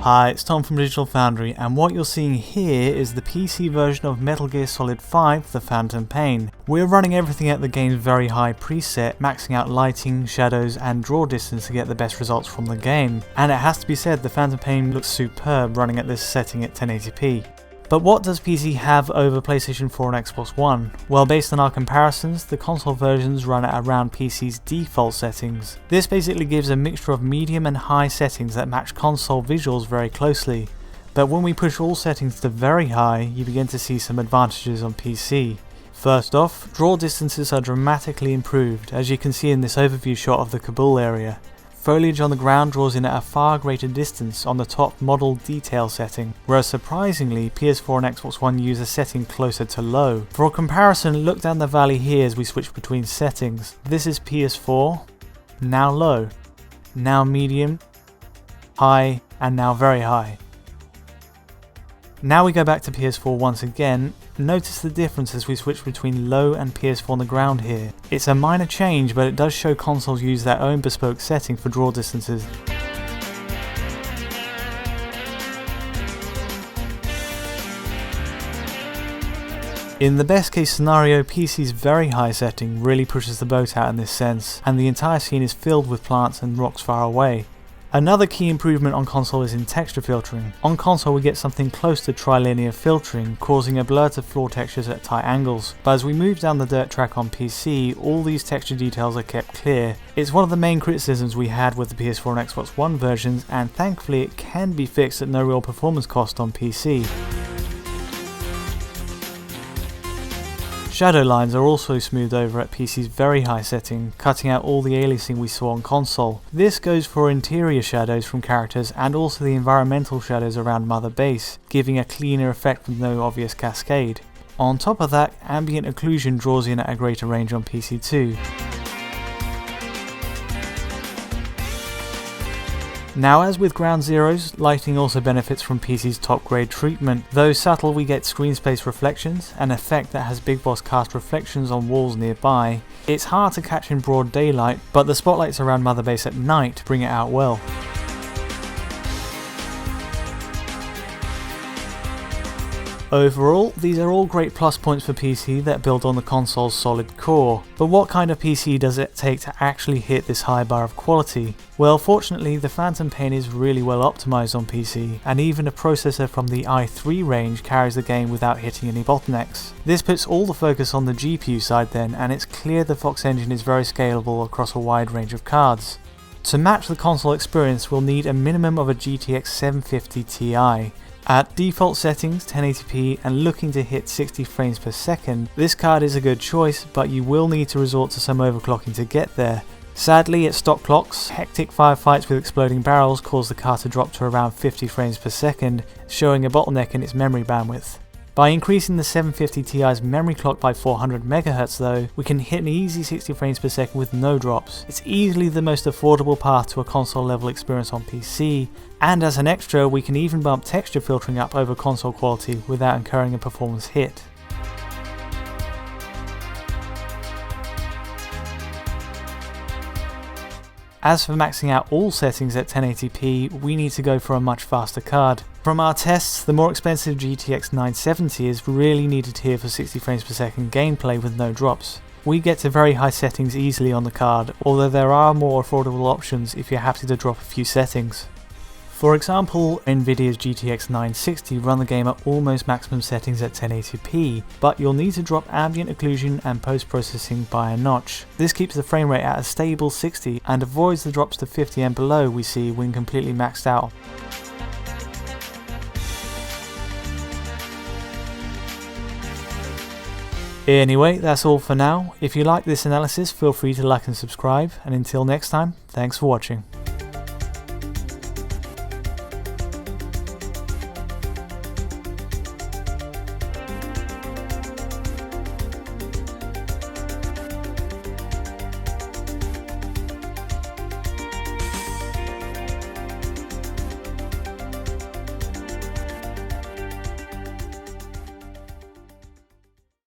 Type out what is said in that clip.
Hi, it's Tom from Digital Foundry, and what you're seeing here is the PC version of Metal Gear Solid 5, The Phantom Pain. We're running everything at the game's very high preset, maxing out lighting, shadows and draw distance to get the best results from the game. And it has to be said, The Phantom Pain looks superb running at this setting at 1080p. But what does PC have over PlayStation 4 and Xbox One? Well, based on our comparisons, the console versions run at around PC's default settings. This basically gives a mixture of medium and high settings that match console visuals very closely. But when we push all settings to very high, you begin to see some advantages on PC. First off, draw distances are dramatically improved, as you can see in this overview shot of the Kabul area. Foliage on the ground draws in at a far greater distance on the top model detail setting, whereas surprisingly PS4 and Xbox One use a setting closer to low. For a comparison, look down the valley here as we switch between settings. This is PS4, now low, now medium, high, and now very high. Now we go back to PS4 once again. Notice the difference as we switch between low and PS4 on the ground here. It's a minor change, but it does show consoles use their own bespoke setting for draw distances. In the best case scenario, PC's very high setting really pushes the boat out in this sense, and the entire scene is filled with plants and rocks far away. Another key improvement on console is in texture filtering. On console we get something close to trilinear filtering, causing a blur to floor textures at tight angles. But as we move down the dirt track on PC, all these texture details are kept clear. It's one of the main criticisms we had with the PS4 and Xbox One versions, and thankfully it can be fixed at no real performance cost on PC. Shadow lines are also smoothed over at PC's very high setting, cutting out all the aliasing we saw on console. This goes for interior shadows from characters and also the environmental shadows around Mother Base, giving a cleaner effect with no obvious cascade. On top of that, ambient occlusion draws in at a greater range on PC too. Now, as with Ground Zeroes, lighting also benefits from PC's top grade treatment. Though subtle, we get screen space reflections, an effect that has Big Boss cast reflections on walls nearby. It's hard to catch in broad daylight, but the spotlights around Mother Base at night bring it out well. Overall, these are all great plus points for PC that build on the console's solid core. But what kind of PC does it take to actually hit this high bar of quality? Well, fortunately, the Phantom Pain is really well optimized on PC, and even a processor from the i3 range carries the game without hitting any bottlenecks. This puts all the focus on the GPU side then, and it's clear the Fox engine is very scalable across a wide range of cards. To match the console experience, we'll need a minimum of a GTX 750 Ti. At default settings, 1080p, and looking to hit 60 frames per second, this card is a good choice, but you will need to resort to some overclocking to get there. Sadly, at stock clocks, hectic firefights with exploding barrels cause the card to drop to around 50 frames per second, showing a bottleneck in its memory bandwidth. By increasing the 750 Ti's memory clock by 400 MHz though, we can hit an easy 60 frames per second with no drops. It's easily the most affordable path to a console level experience on PC, and as an extra we can even bump texture filtering up over console quality without incurring a performance hit. As for maxing out all settings at 1080p, we need to go for a much faster card. From our tests, the more expensive GTX 970 is really needed here for 60 frames per second gameplay with no drops. We get to very high settings easily on the card, although there are more affordable options if you're happy to drop a few settings. For example, Nvidia's GTX 960 run the game at almost maximum settings at 1080p, but you'll need to drop ambient occlusion and post-processing by a notch. This keeps the frame rate at a stable 60 and avoids the drops to 50 and below we see when completely maxed out. Anyway, that's all for now. If you like this analysis, feel free to like and subscribe, and until next time, thanks for watching.